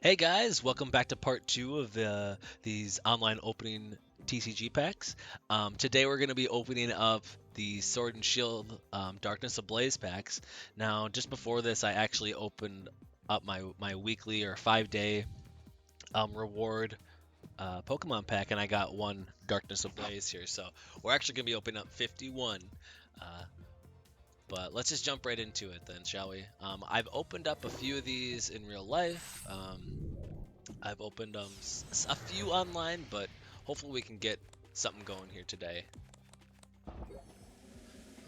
Hey guys, welcome back to part two of these online opening TCG packs. Today we're going to be opening up the Sword and Shield Darkness Ablaze packs. Now, just before this, I actually opened up my weekly or 5-day reward Pokemon pack, and I got one Darkness Ablaze here. So we're actually going to be opening up 51. Uh, but let's just jump right into it then, shall we? I've opened up a few of these in real life. I've opened a few online, but hopefully we can get something going here today.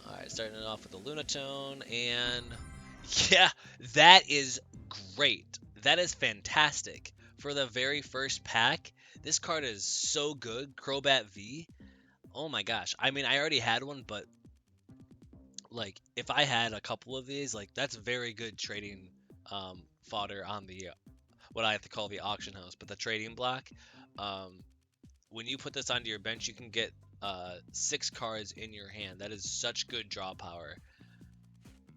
Alright, starting it off with the Lunatone, and yeah, that is great. That is fantastic. For the very first pack, this card is so good. Crobat V. Oh my gosh. I mean, I already had one, but like, if I had a couple of these, like, that's very good trading fodder on the what I have to call the auction house, but the trading block. Um, when you put this onto your bench, you can get 6 cards in your hand. That is such good draw power.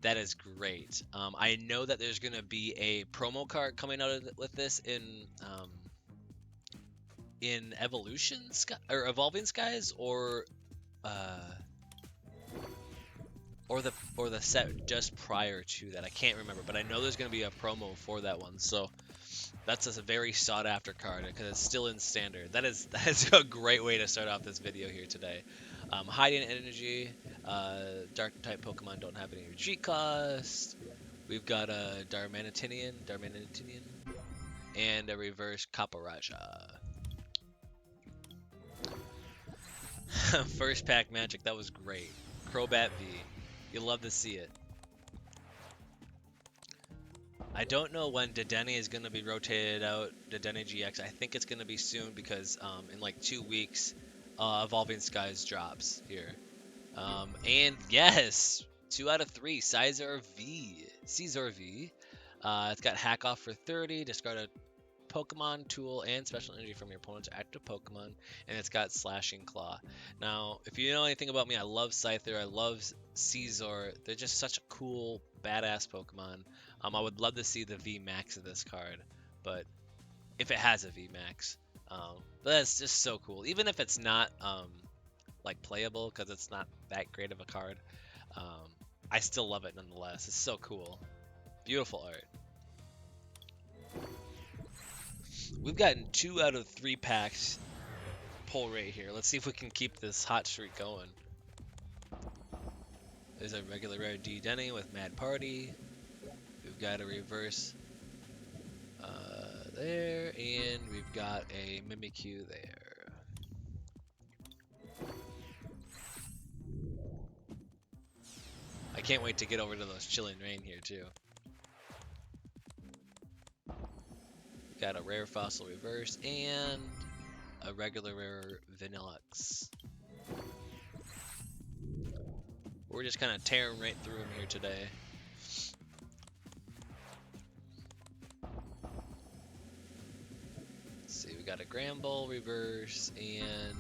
That is great. I know that there's gonna be a promo card coming out with this in Evolution Sky or Evolving Skies uh, or the set just prior to that. I can't remember, but I know there's gonna be a promo for that one. So that's a very sought after card because it's still in standard. That is a great way to start off this video here today. Hiding energy, dark type Pokemon don't have any retreat cost. We've got a Darmanitinian, and a reverse Kaparaja. First pack magic, that was great. Crobat V, you love to see it. I don't know when Dedenne is going to be rotated out, Dedenne GX. I think it's going to be soon because in like 2 weeks, Evolving Skies drops here. And yes, 2 out of 3, Caesar V. It's got Hack Off for 30, discard a Pokemon tool and special energy from your opponent's active Pokemon, and it's got Slashing Claw. Now, if you know anything about me, I love Scyther, I love Caesar. They're just such a cool, badass Pokemon. I would love to see the V Max of this card, but if it has a V Max, but that's just so cool. Even if it's not like playable because it's not that great of a card, um, I still love it nonetheless. It's so cool, beautiful art. We've gotten 2 out of 3 packs pull rate here. Let's see if we can keep this hot streak going. There's a regular rare D Denny with Mad Party. We've got a reverse there, and we've got a Mimikyu there. I can't wait to get over to those Chilling Rain here too. Got a rare Fossil reverse and a regular rare Vanillux. We're just kind of tearing right through them here today. Got a Gramble reverse and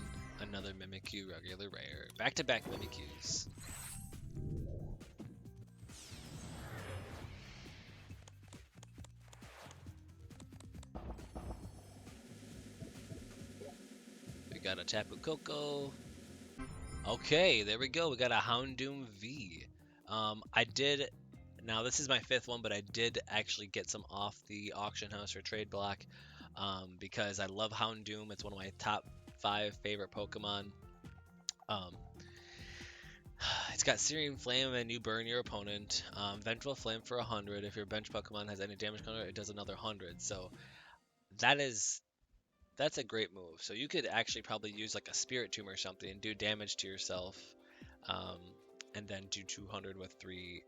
another Mimikyu regular rare. Back-to-back Mimikyus. We got a Tapu Koko. Okay, there we go. We got a Houndoom V. Now this is my 5th one, but I did actually get some off the auction house or trade block. Because I love Houndoom. It's one of my top 5 favorite Pokemon. It's got Searing Flame and you burn your opponent. Vengeful Flame for 100. If your bench Pokemon has any damage counter, it does another 100. So that's a great move. So you could actually probably use like a Spirit Tomb or something and do damage to yourself, and then do 200 with 3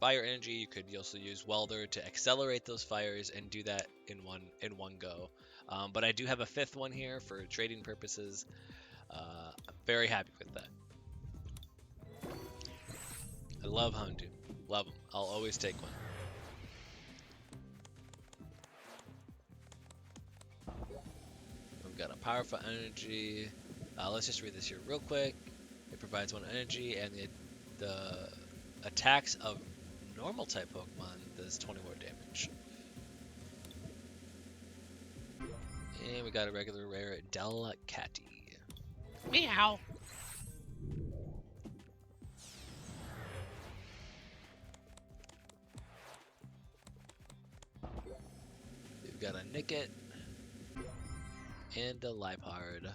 fire energy. You could also use Welder to accelerate those fires and do that in one go. But I do have a 5th one here for trading purposes. I'm very happy with that. I love Houndoom. Love them. I'll always take one. We've got a powerful energy. Let's just read this here real quick. It provides 1 energy, and the attacks of normal type Pokemon does 20 more damage. we got a regular rare Delcatty. Meow. We've got a Nickit and a Lipard.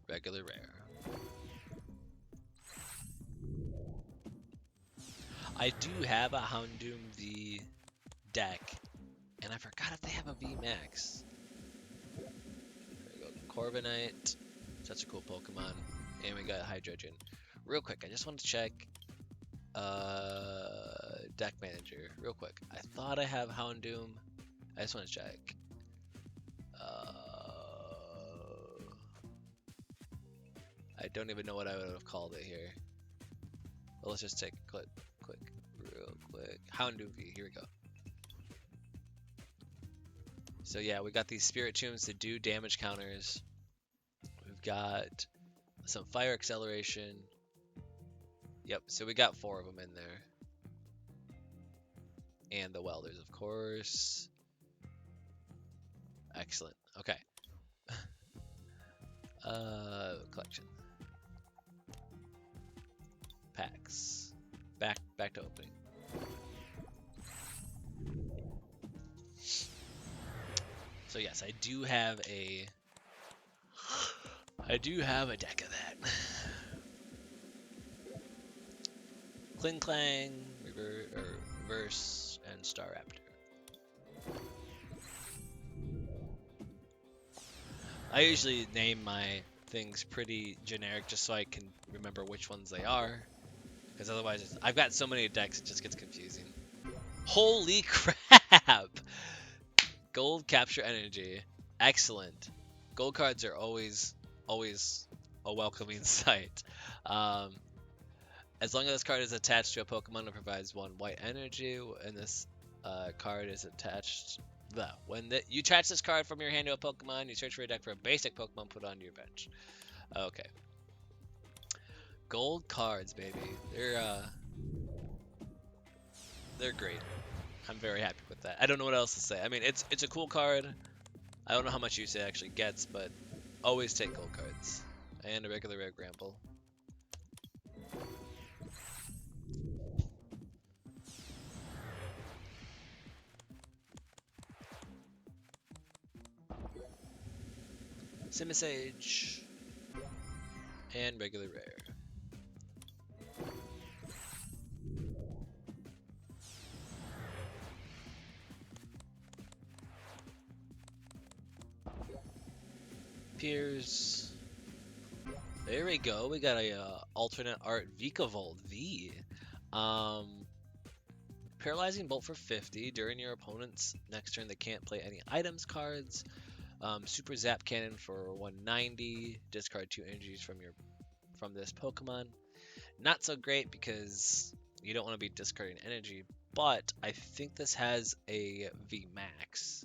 Regular rare. I do have a Houndoom V deck, and I forgot if they have a V Max. There we go. Corviknight. Such a cool Pokemon. And we got Hydrogen. Real quick, I just want to check deck manager. Real quick. I thought I have Houndoom. I just want to check. I don't even know what I would have called it here. But let's just take a real quick. Houndoom V, here we go. So yeah, we got these Spirit Tombs to do damage counters. We've got some Fire Acceleration. Yep, so we got 4 of them in there. And the Welders, of course. Excellent. Okay. Collection. Packs. Back to opening. So yes, I do have a deck of that. Kling Clang, Reverse, and Staraptor. I usually name my things pretty generic just so I can remember which ones they are. Because otherwise, I've got so many decks, it just gets confusing. Holy crap! Gold Capture Energy. Excellent. Gold cards are always a welcoming sight. As long as this card is attached to a Pokemon that provides 1 white energy, and this card is attached... When you attach this card from your hand to a Pokemon, you search for a deck for a basic Pokemon put on your bench. Okay. Gold cards, baby. They're great. I'm very happy with that. I don't know what else to say. I mean, it's a cool card. I don't know how much use it actually gets, but always take gold cards. And a regular rare Gramble. Simisage. And regular rare. Piers. There we go. We got a alternate art Vikavolt V. Paralyzing Bolt for 50. During your opponent's next turn, they can't play any items cards. Super Zap Cannon for 190. Discard 2 energies from this Pokemon. Not so great because you don't want to be discarding energy, but I think this has a V Max.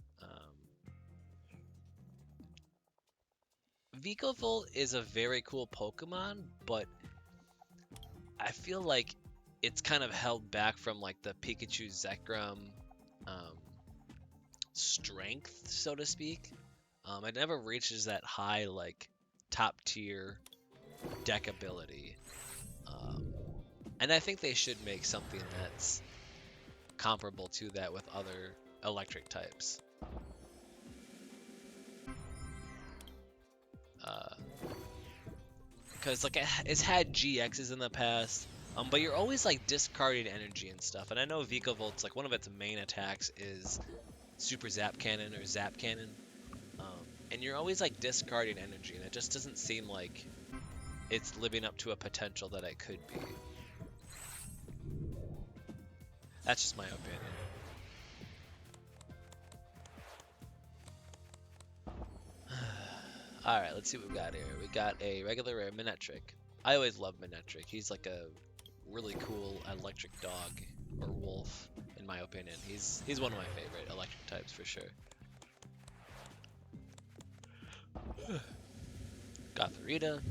Vikavolt is a very cool Pokemon, but I feel like it's kind of held back from like the Pikachu Zekrom strength, so to speak. It never reaches that high, like, top tier deck ability. And I think they should make something that's comparable to that with other electric types. Because like it's had GXs in the past, but you're always like discarding energy and stuff. And I know Vikavolt's like one of its main attacks is Super Zap Cannon or Zap Cannon, and you're always like discarding energy, and it just doesn't seem like it's living up to a potential that it could be. That's just my opinion. Alright, let's see what we got here. We got a regular rare Manectric. I always love Manectric. He's like a really cool electric dog or wolf, in my opinion. He's one of my favorite electric types for sure. Gothorita.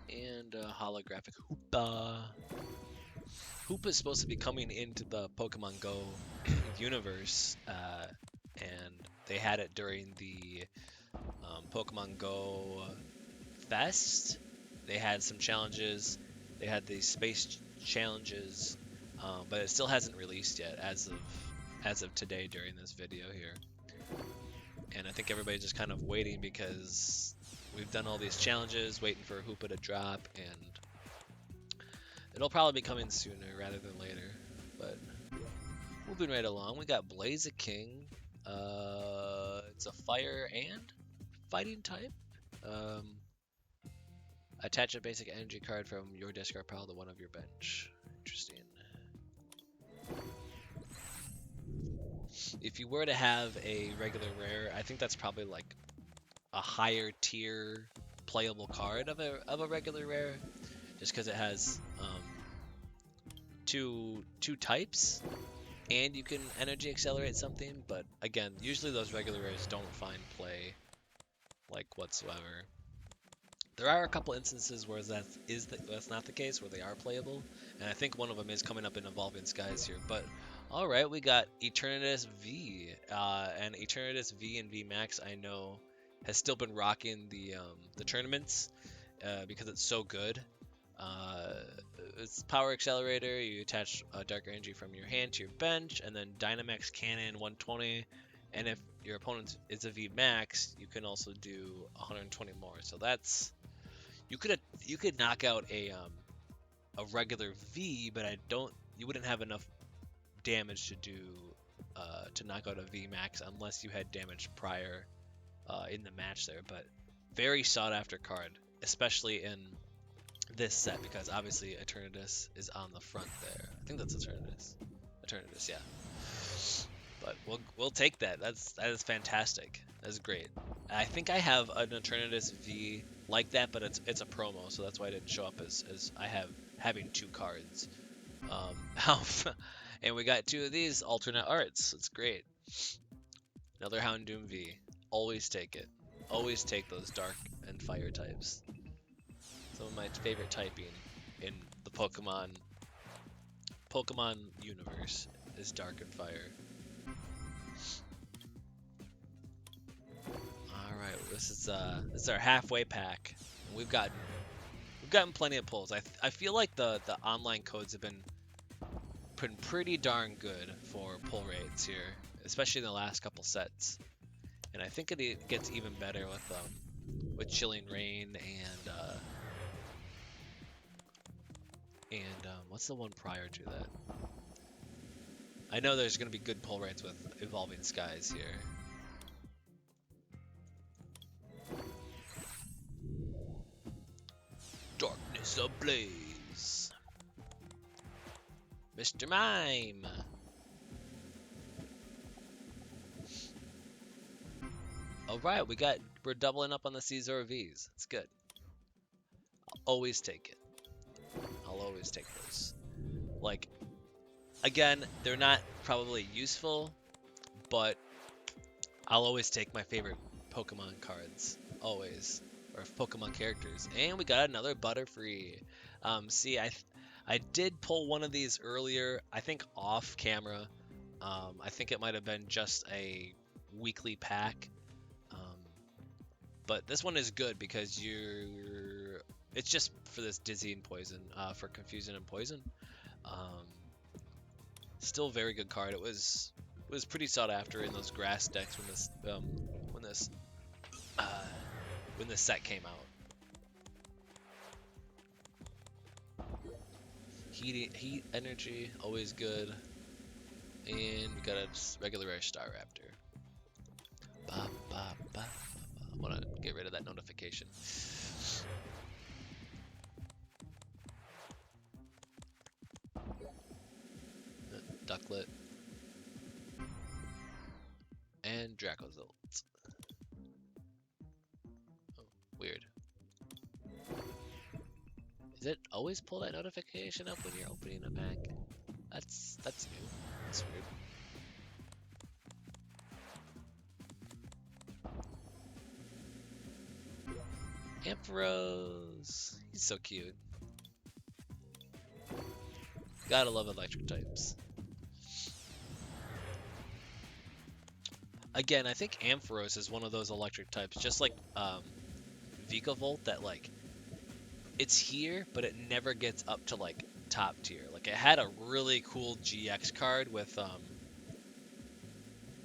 And holographic Hoopa. Hoopa is supposed to be coming into the Pokemon Go universe and they had it during the Pokemon Go Fest. They had some challenges. They had the space challenges, but it still hasn't released yet as of today during this video here. And I think everybody's just kind of waiting because we've done all these challenges, waiting for Hoopa to drop, and it'll probably be coming sooner rather than later. But moving right along, we got Blaze King. It's a fire and fighting type. Attach a basic energy card from your discard pile to one of your bench. Interesting. If you were to have a regular rare, I think that's probably like a higher tier playable card of a regular rare, just because it has two types, and you can energy accelerate something. But again, usually those regular rares don't find play like whatsoever. There are a couple instances where that's not the case, where they are playable, and I think one of them is coming up in Evolving Skies here. But all right, we got Eternatus V, and Eternatus V and V Max I know has still been rocking the tournaments because it's so good. It's Power Accelerator. You attach a Dark Energy from your hand to your bench, and then Dynamax Cannon 120. And if your opponent is a V Max, you can also do 120 more. So that's you could knock out a regular V, but you wouldn't have enough damage to do to knock out a V Max unless you had damage prior in the match there. But very sought after card, especially in this set, because obviously Eternatus is on the front there. I think that's Eternatus, yeah. But we'll take that. That is fantastic. That's great. I think I have an Eternatus V like that, but it's a promo, so that's why I didn't show up as I have having two cards. And we got two of these alternate arts. It's great. Another Houndoom V. Always take it. Always take those dark and fire types. Some of my favorite typing in the Pokemon universe is dark and fire. Alright, this is our halfway pack. We've gotten plenty of pulls. I feel like the online codes have been pretty darn good for pull rates here, especially in the last couple sets. And I think it gets even better with Chilling Rain and what's the one prior to that? I know there's going to be good pull rates with Evolving Skies here. Darkness Ablaze. Mr. Mime. Alright, we're doubling up on the Caesar Vs. It's good. I'll always take it. I'll always take those. Like, again, they're not probably useful, but I'll always take my favorite Pokemon cards. Always. Or Pokemon characters. And we got another Butterfree. See, I did pull one of these earlier, I think off camera. I think it might have been just a weekly pack. But this one is good because it's just for this Dizzy and Poison, for Confusion and Poison. Still a very good card. It was pretty sought after in those grass decks when this set came out. Heat energy, always good. And we got a regular rare Star Raptor. Ba, ba, ba, ba. I want to get rid of that notification. Ducklet. And Dracozolt. Oh, weird. Does it always pull that notification up when you're opening a pack? That's new. That's weird. Ampharos! He's so cute. Gotta love electric types. Again, I think Ampharos is one of those electric types, just like Vikavolt, that like it's here, but it never gets up to like top tier. Like it had a really cool GX card with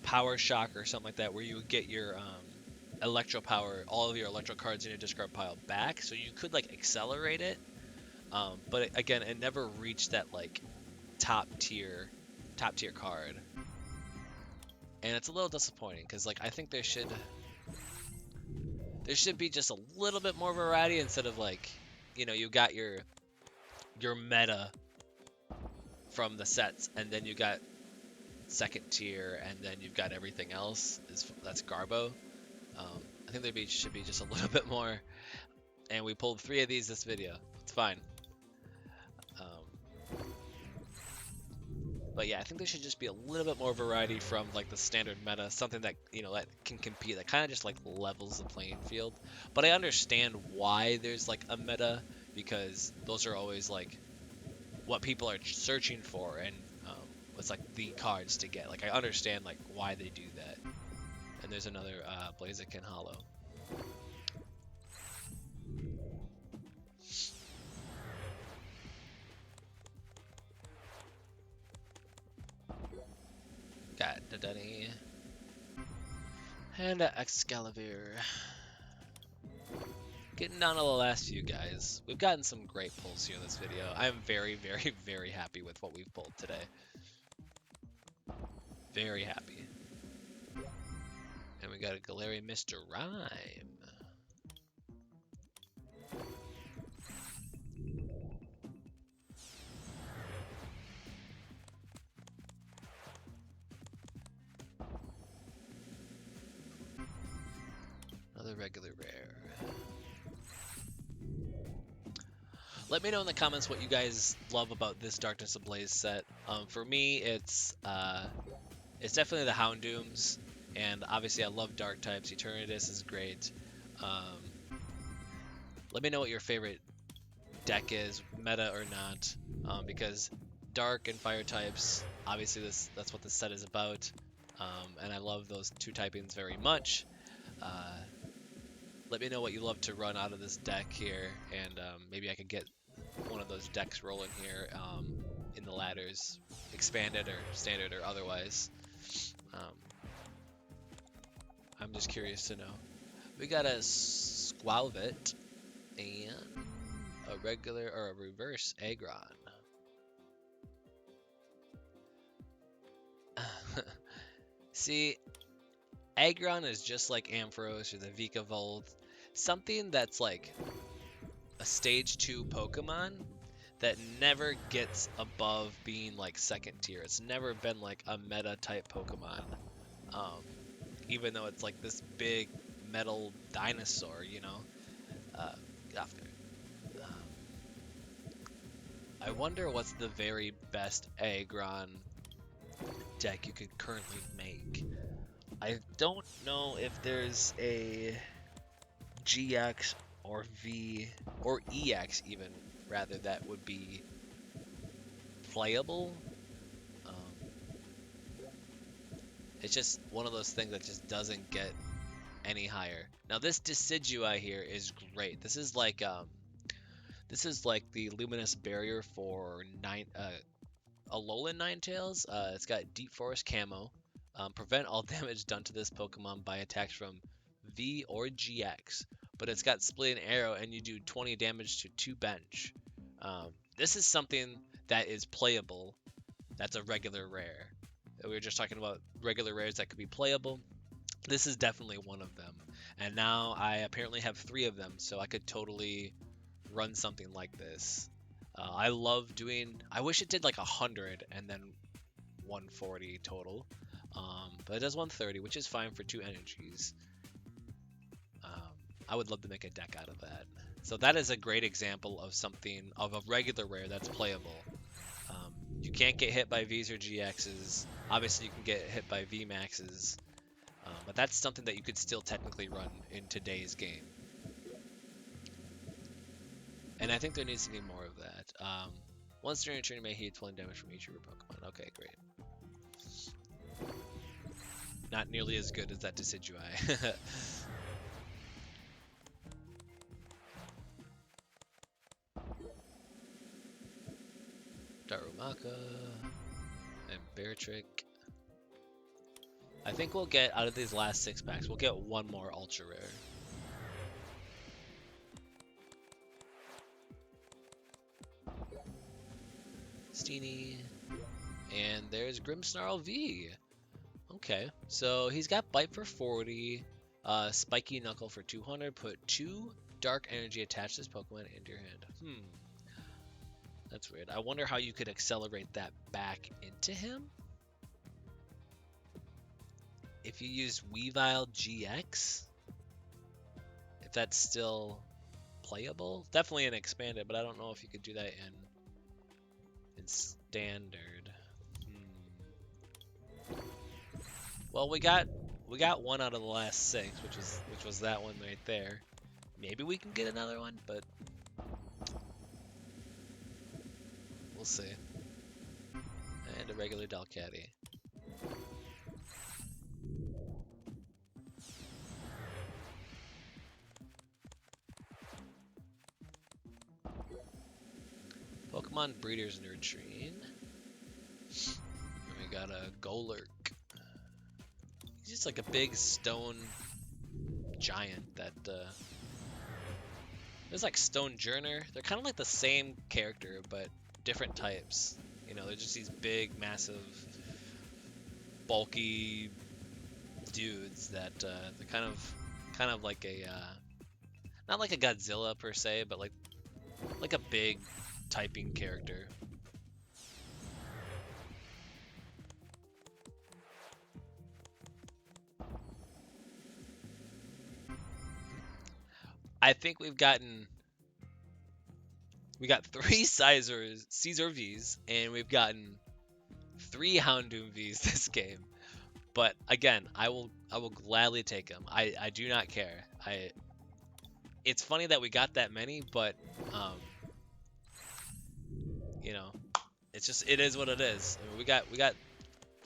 Power Shock or something like that, where you would get your Electro Power, all of your Electro cards in your discard pile back, so you could like accelerate it. But again, it never reached that like top tier card, and it's a little disappointing because like I think there should be just a little bit more variety instead of like, you know, you got your meta from the sets, and then you got second tier, and then you've got everything else. That's Garbo. I think should be just a little bit more, and we pulled 3 of these this video. It's fine. But yeah, I think there should just be a little bit more variety from like the standard meta, something that, you know, that can compete, that kind of just like levels the playing field. But I understand why there's like a meta, because those are always like what people are searching for, and it's like the cards to get. Like I understand like why they do that. And there's another Blaziken Hollow. Got Dedenne. And Excalibur. Getting down to the last few guys. We've gotten some great pulls here in this video. I am very, very, very happy with what we've pulled today. Very happy. And we got a Galarian Mr. Rhyme. Another regular rare. Let me know in the comments what you guys love about this Darkness Ablaze set. For me, it's definitely the Houndooms, and obviously I love Dark types. Eternatus is great. Let me know what your favorite deck is, meta or not, because Dark and Fire types, obviously that's what this set is about, and I love those 2 typings very much. Let me know what you love to run out of this deck here, and maybe I could get one of those decks rolling here in the ladders, expanded or standard or otherwise. I'm just curious to know. We got a Squalvet and a regular or a reverse Aggron. See, Aggron is just like Ampharos or the Vikavolt, something that's like a stage 2 Pokemon that never gets above being like second tier. It's never been like a meta type Pokemon, even though it's like this big metal dinosaur, you know. Get off there. I wonder what's the very best Aggron deck you could currently make. I don't know if there's a GX or V or EX even, rather, that would be playable. It's just one of those things that just doesn't get any higher. Now this Decidueye here is great. This is like the Luminous Barrier for Alolan Ninetales. It's got Deep Forest Camo. Prevent all damage done to this Pokemon by attacks from V or GX. But it's got Splitting Arrow, and you do 20 damage to 2 bench. This is something that is playable. That's a regular rare. We were just talking about regular rares that could be playable. This is definitely one of them. And now I apparently have 3 of them, so I could totally run something like this. I love doing... I wish it did like 100 and then 140 total. But it does 130, which is fine for 2 energies. I would love to make a deck out of that. So that is a great example of something, of a regular rare that's playable. You can't get hit by Vs or GXs. Obviously, you can get hit by VMAXs. But that's something that you could still technically run in today's game. And I think there needs to be more of that. Once during a turn, you may heal 20 damage from each of your Pokemon. Okay, great. not nearly as good as that Decidueye. Darumaka and Beartrick. I think we'll get, out of these last 6 packs, we'll get one more ultra rare. Steenie. And there's Grimmsnarl V. Okay, so he's got Bite for 40, Spiky Knuckle for 200. Put 2 Dark Energy attached to this Pokemon into your hand. That's weird. I wonder how you could accelerate that back into him. If you use Weavile GX, if that's still playable. Definitely in expanded, but I don't know if you could do that in standard. Well, we got one out of the last 6, which was that one right there. Maybe we can get another one, but we'll see. And a regular Delcatty. Pokemon Breeders Nurturing. And we got a Golurk. He's just like a big stone giant that there's like Stone Journer. They're kind of like the same character, but different types. You know, they're just these big, massive, bulky dudes that they're kind of like a not like a Godzilla per se, but like a big typing character. I think we got 3 Caesar V's, and we've gotten 3 Houndoom V's this game. But again, I will gladly take them. I do not care. It's funny that we got that many, but you know, it is what it is. I mean, we got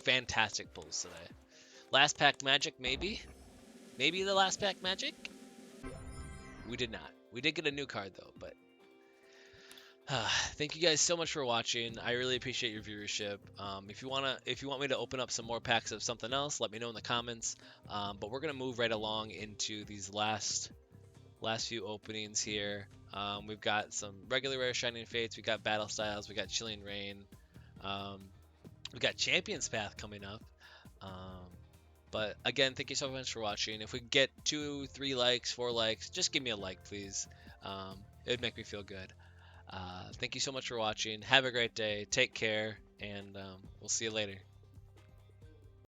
fantastic pulls today. Last pack magic, maybe the last pack magic. We did not. We did get a new card though, but thank you guys so much for watching. I really appreciate your viewership. If you want me to open up some more packs of something else, let me know in the comments. But we're gonna move right along into these last few openings here. We've got some regular rare Shining Fates. We got Battle Styles. We got Chilling Rain. We got Champion's Path coming up. But again, thank you so much for watching. If we get 2, 3 likes, 4 likes, just give me a like, please. It would make me feel good. Thank you so much for watching. Have a great day. Take care, and we'll see you later.